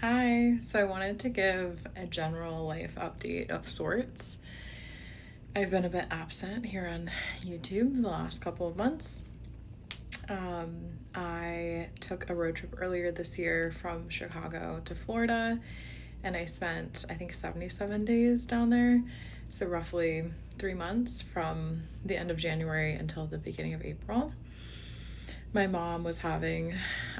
Hi, so I wanted to give a general life update of sorts. I've been a bit absent here on YouTube the last couple of months. I took a road trip earlier this year from Chicago to Florida, and I spent, I think, 77 days down there. So, roughly 3 months from the end of January until the beginning of April. My mom was having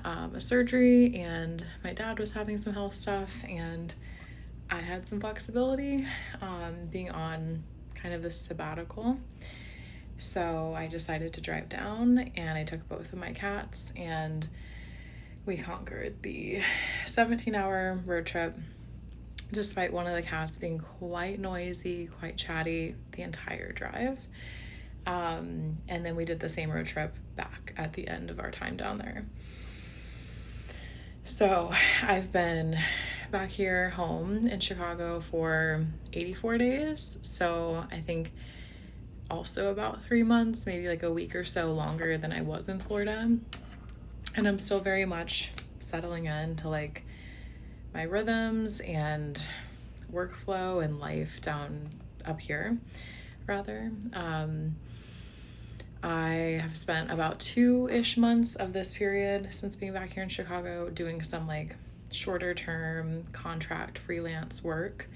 a surgery, and my dad was having some health stuff, and I had some flexibility being on kind of this sabbatical. So I decided to drive down, and I took both of my cats, and we conquered the 17-hour road trip despite one of the cats being quite noisy, quite chatty the entire drive. And then we did the same road trip back at the end of our time down there. So I've been back here home in Chicago for 84 days. So I think also about 3 months, maybe like a week or so longer than I was in Florida. And I'm still very much settling into like my rhythms and workflow and life down up here, rather. I have spent about 2-ish months of this period since being back here in Chicago doing some like shorter term contract freelance work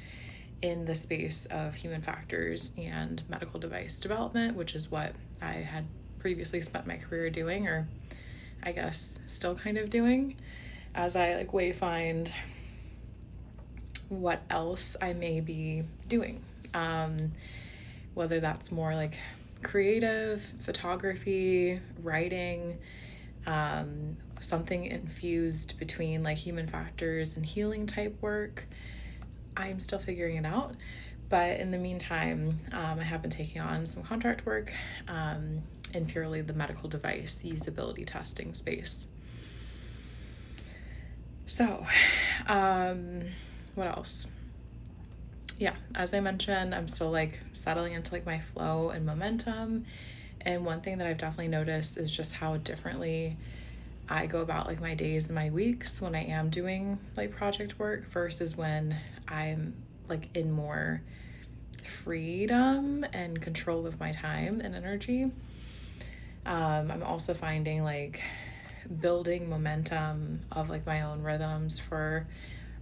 in the space of human factors and medical device development, which is what I had previously spent my career doing, or I guess still kind of doing, as I like wayfind what else I may be doing. Whether that's more like creative, photography, writing, something infused between like human factors and healing type work. I'm still figuring it out. But in the meantime, I have been taking on some contract work in purely the medical device usability testing space. So, what else? Yeah, as I mentioned, I'm still like settling into like my flow and momentum. And one thing that I've definitely noticed is just how differently I go about like my days and my weeks when I am doing like project work versus when I'm like in more freedom and control of my time and energy. I'm also finding like building momentum of like my own rhythms for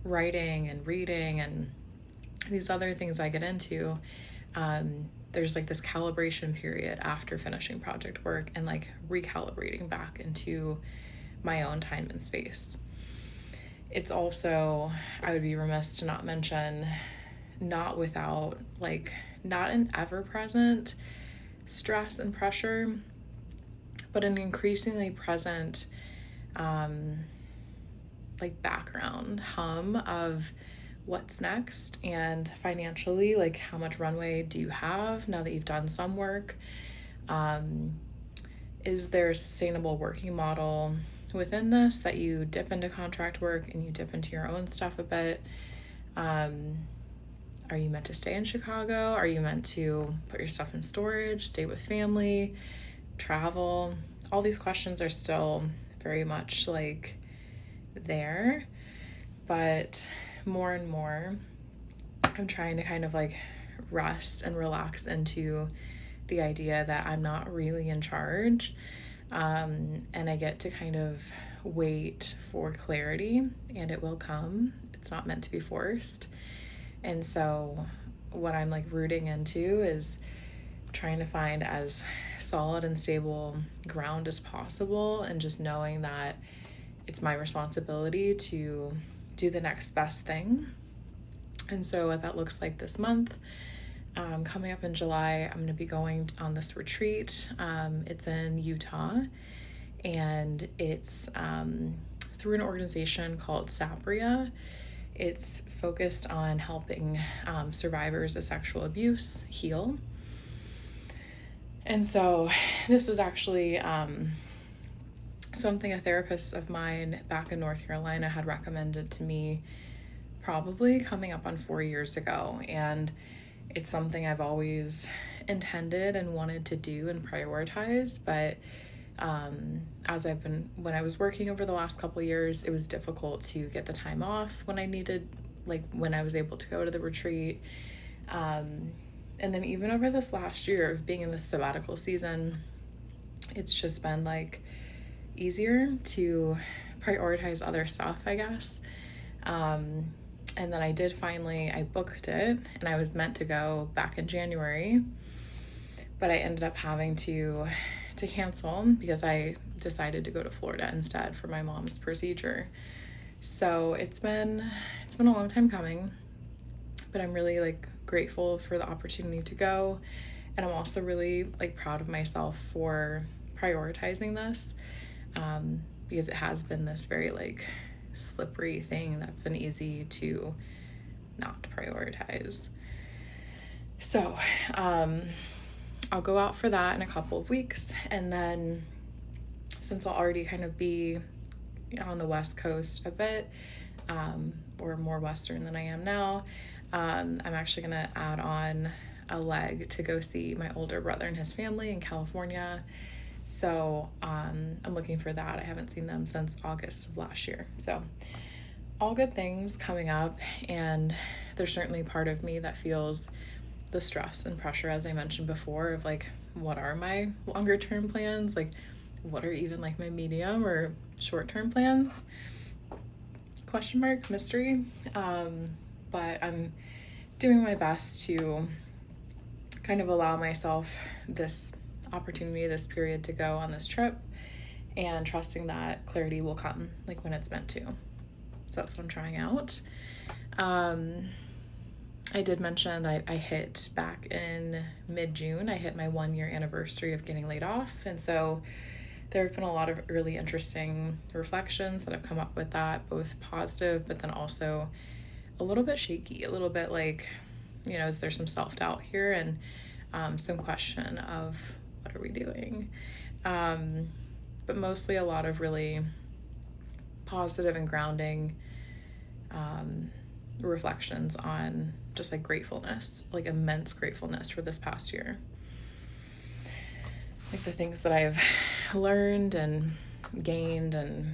writing and reading and these other things I get into. There's like this calibration period after finishing project work and like recalibrating back into my own time and space. It's also, I would be remiss to not mention, not without like not an ever-present stress and pressure, but an increasingly present like background hum of what's next, and financially, like how much runway do you have now that you've done some work? Is there a sustainable working model within this that you dip into contract work and you dip into your own stuff a bit? Are you meant to stay in Chicago? Are you meant to put your stuff in storage, stay with family, travel? All these questions are still very much like there, but more and more I'm trying to kind of like rest and relax into the idea that I'm not really in charge, and I get to kind of wait for clarity, and it will come. It's not meant to be forced. And so what I'm like rooting into is trying to find as solid and stable ground as possible, and just knowing that it's my responsibility to do the next best thing. And so what that looks like this month, coming up in July, I'm going to be going on this retreat. It's in Utah, and it's through an organization called Sapria. It's focused on helping survivors of sexual abuse heal. And so this is actually something a therapist of mine back in North Carolina had recommended to me probably coming up on 4 years ago. And it's something I've always intended and wanted to do and prioritize, but When I was working over the last couple years, it was difficult to get the time off when I needed, like when I was able to go to the retreat. And then even over this last year of being in this sabbatical season, it's just been like easier to prioritize other stuff, I guess. And then I booked it, and I was meant to go back in January, but I ended up having to cancel because I decided to go to Florida instead for my mom's procedure. So it's been a long time coming, but I'm really like grateful for the opportunity to go, and I'm also really like proud of myself for prioritizing this, because it has been this very like slippery thing that's been easy to not prioritize. So I'll go out for that in a couple of weeks, and then since I'll already kind of be on the West Coast a bit, or more Western than I am now, I'm actually going to add on a leg to go see my older brother and his family in California. So I'm looking for that. I haven't seen them since August of last year. So all good things coming up, and there's certainly part of me that feels the stress and pressure, as I mentioned before, of like, what are my longer term plans? Like, what are even like my medium or short term plans? Question mark, mystery. But I'm doing my best to kind of allow myself this opportunity, this period to go on this trip, and trusting that clarity will come like when it's meant to. So that's what I'm trying out. I did mention that I hit back in mid-June, I hit my 1-year anniversary of getting laid off. And so there have been a lot of really interesting reflections that have come up with that, both positive, but then also a little bit shaky, a little bit like, you know, is there some self-doubt here, and some question of what are we doing? But mostly a lot of really positive and grounding reflections on just like gratefulness, like immense gratefulness for this past year. Like the things that I've learned and gained and,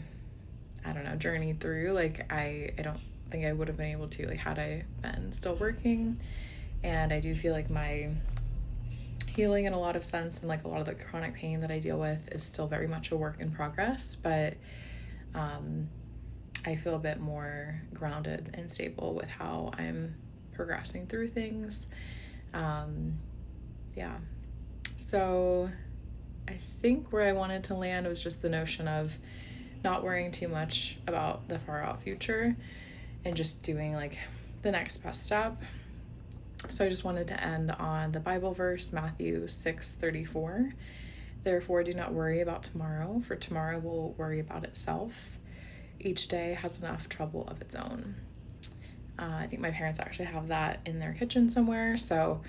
I don't know, journeyed through, like I don't think I would have been able to, like, had I been still working. And I do feel like my healing in a lot of sense, and like a lot of the chronic pain that I deal with is still very much a work in progress, but I feel a bit more grounded and stable with how I'm progressing through things. Yeah. So I think where I wanted to land was just the notion of not worrying too much about the far out future and just doing like the next best step. So I just wanted to end on the Bible verse, Matthew 6:34. Therefore, do not worry about tomorrow, for tomorrow will worry about itself. Each day has enough trouble of its own. I think my parents actually have that in their kitchen somewhere, so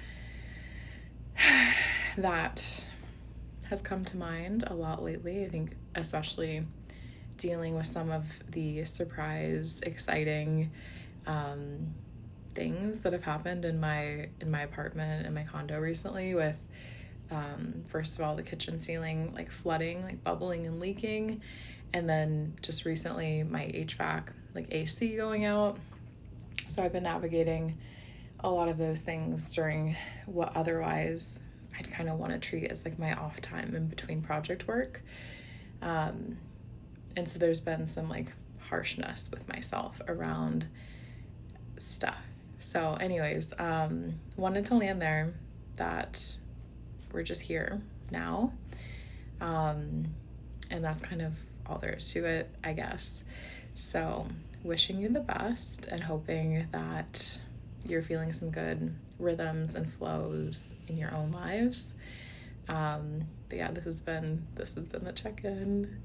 that has come to mind a lot lately. I think especially dealing with some of the surprise, exciting things that have happened in my apartment, in my condo recently, with first of all the kitchen ceiling like flooding, like bubbling and leaking, and then just recently my HVAC, like AC, going out. So I've been navigating a lot of those things during what otherwise I'd kind of want to treat as like my off time in between project work. And so there's been some like harshness with myself around stuff. So anyways, wanted to land there that we're just here now. And that's kind of all there is to it, I guess. So wishing you the best and hoping that you're feeling some good rhythms and flows in your own lives. But yeah, this has been the check-in.